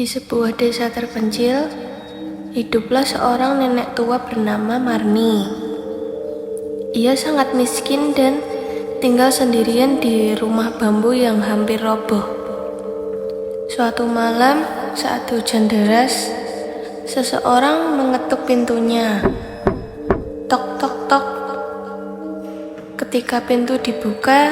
Di sebuah desa terpencil, hiduplah seorang nenek tua bernama Marni. Ia sangat miskin dan tinggal sendirian di rumah bambu yang hampir roboh. Suatu malam, saat hujan deras, seseorang mengetuk pintunya. Tok tok tok. Ketika pintu dibuka,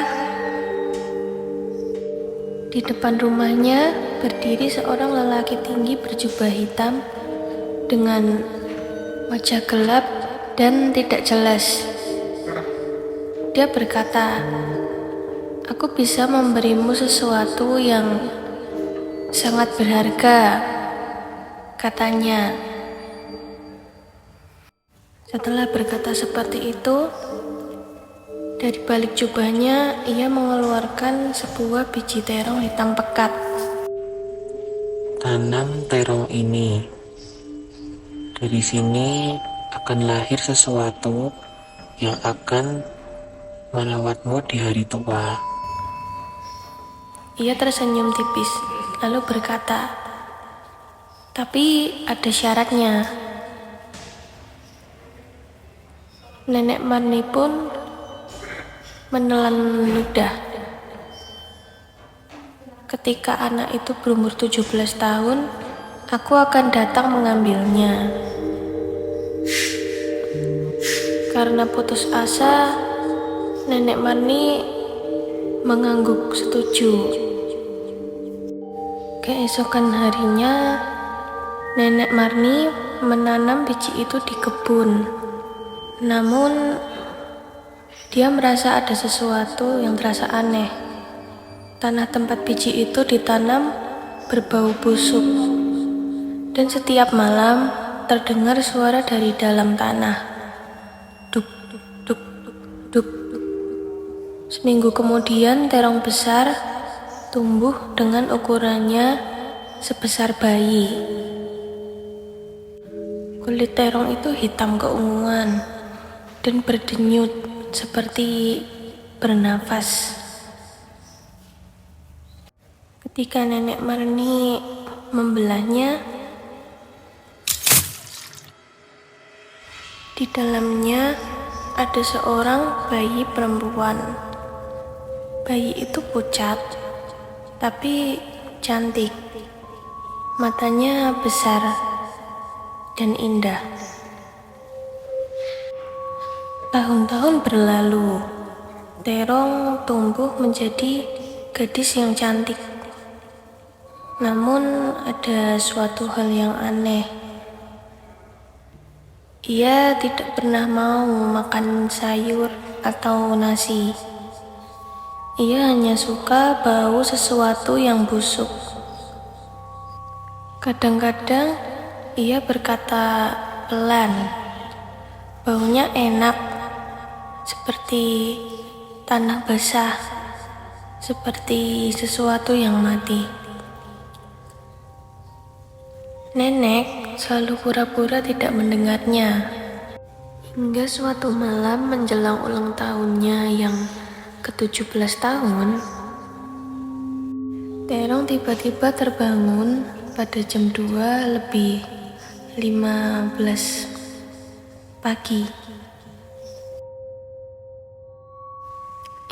di depan rumahnya berdiri seorang lelaki tinggi berjubah hitam dengan wajah gelap dan tidak jelas. Dia berkata, "Aku bisa memberimu sesuatu yang sangat berharga," katanya. Setelah berkata seperti itu, dari balik jubahnya ia mengeluarkan sebuah biji terong hitam pekat. Tanam terong ini. Dari sini akan lahir sesuatu yang akan merawatmu di hari tua. Ia tersenyum tipis, lalu berkata, "Tapi ada syaratnya." Nenek Marni pun menelan ludah. "Ketika anak itu berumur 17 tahun, aku akan datang mengambilnya." Karena putus asa, Nenek Marni mengangguk setuju. Keesokan harinya, Nenek Marni menanam biji itu di kebun. Namun, dia merasa ada sesuatu yang terasa aneh. Tanah tempat biji itu ditanam berbau busuk, dan setiap malam terdengar suara dari dalam tanah. Duk, duk, duk, duk, duk. Seminggu kemudian terong besar tumbuh dengan ukurannya sebesar bayi. Kulit terong itu hitam keunguan dan berdenyut seperti bernafas. Ketika Nenek Marni membelahnya, di dalamnya ada seorang bayi perempuan. Bayi itu pucat, tapi cantik. Matanya besar dan indah. Tahun-tahun berlalu, terong tumbuh menjadi gadis yang cantik. Namun ada suatu hal yang aneh. Ia tidak pernah mau makan sayur atau nasi. Ia hanya suka bau sesuatu yang busuk. Kadang-kadang ia berkata pelan, "Baunya enak, seperti tanah basah, seperti sesuatu yang mati." Nenek selalu pura-pura tidak mendengarnya. Hingga suatu malam menjelang ulang tahunnya yang ke-17 tahun, terong tiba-tiba terbangun pada jam 2:15 pagi.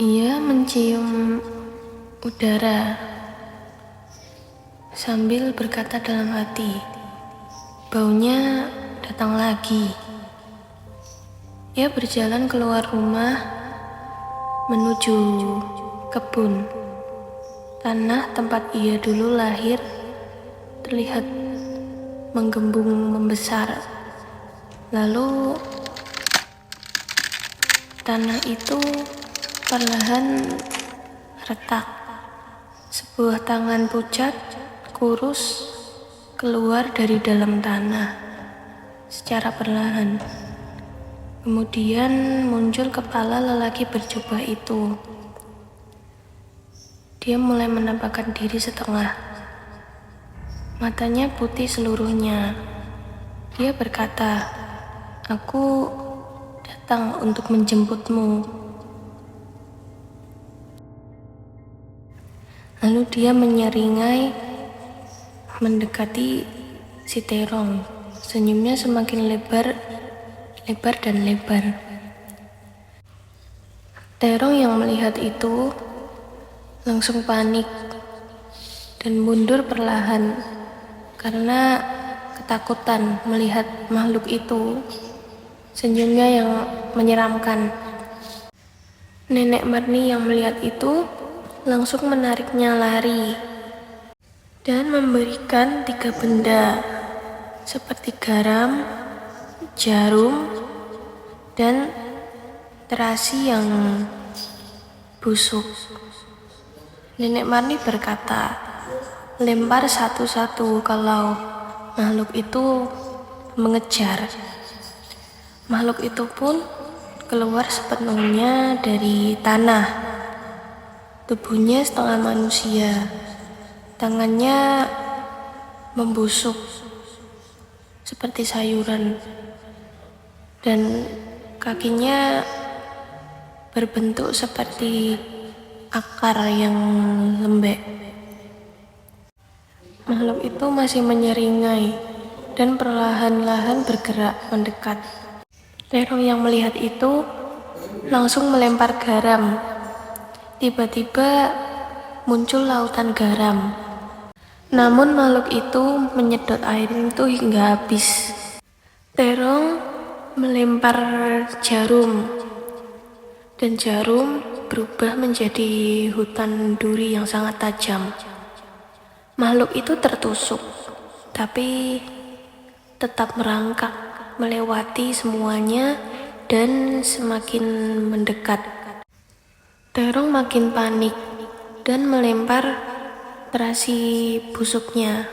Ia mencium udara sambil berkata dalam hati, "Baunya datang lagi." Ia berjalan keluar rumah menuju kebun. Tanah tempat ia dulu lahir terlihat menggembung membesar. Lalu tanah itu perlahan retak. Sebuah tangan pucat, kurus, keluar dari dalam tanah secara perlahan. Kemudian muncul kepala lelaki berjubah itu. Dia mulai menampakkan diri setengah. Matanya putih seluruhnya. Dia berkata, "Aku datang untuk menjemputmu." Lalu dia menyeringai mendekati si terong. Senyumnya semakin lebar dan lebar. Terong yang melihat itu langsung panik dan mundur perlahan karena ketakutan melihat makhluk itu. Senyumnya yang menyeramkan. Nenek Marni yang melihat itu langsung menariknya lari dan memberikan 3 benda seperti garam, jarum, dan terasi yang busuk. Nenek Marni berkata, lempar satu-satu kalau makhluk itu mengejar. Makhluk itu pun keluar sepenuhnya dari tanah. Tubuhnya setengah manusia. Tangannya membusuk seperti sayuran. Dan kakinya berbentuk seperti akar yang lembek. Makhluk itu masih menyeringai dan perlahan-lahan bergerak mendekat. Terong yang melihat itu langsung melempar garam. Tiba-tiba muncul lautan garam. Namun makhluk itu menyedot air itu hingga habis. Terong melempar jarum. Dan jarum berubah menjadi hutan duri yang sangat tajam. Makhluk itu tertusuk, tapi tetap merangkak melewati semuanya dan semakin mendekat. Terong makin panik dan melempar terasi busuknya.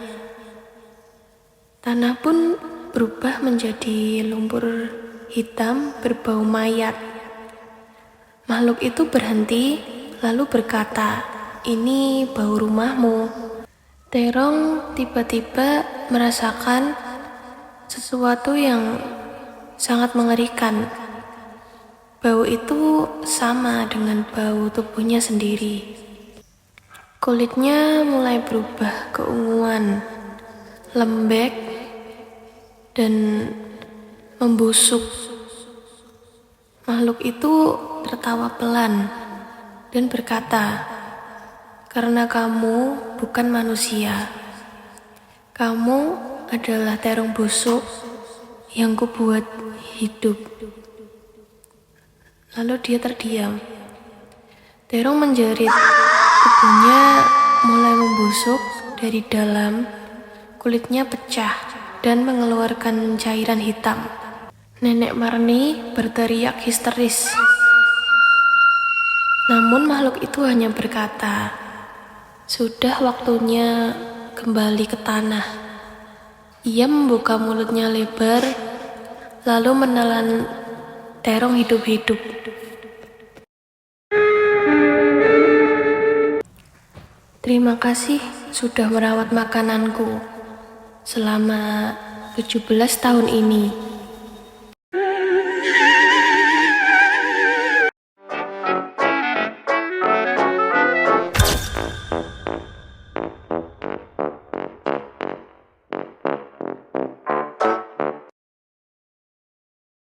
Tanah pun berubah menjadi lumpur hitam berbau mayat. Makhluk itu berhenti lalu berkata, "Ini bau rumahmu." Terong tiba-tiba merasakan sesuatu yang sangat mengerikan. Bau itu sama dengan bau tubuhnya sendiri. Kulitnya mulai berubah keunguan, lembek, dan membusuk. Makhluk itu tertawa pelan dan berkata, "Karena kamu bukan manusia. Kamu adalah terong busuk yang kubuat hidup." Lalu dia terdiam. Terong menjerit. Tubuhnya mulai membusuk dari dalam. Kulitnya pecah dan mengeluarkan cairan hitam. Nenek Marni berteriak histeris. Namun makhluk itu hanya berkata, "Sudah waktunya kembali ke tanah." Ia membuka mulutnya lebar, lalu menelan terong hidup-hidup. Terima kasih sudah merawat makananku selama 17 tahun ini.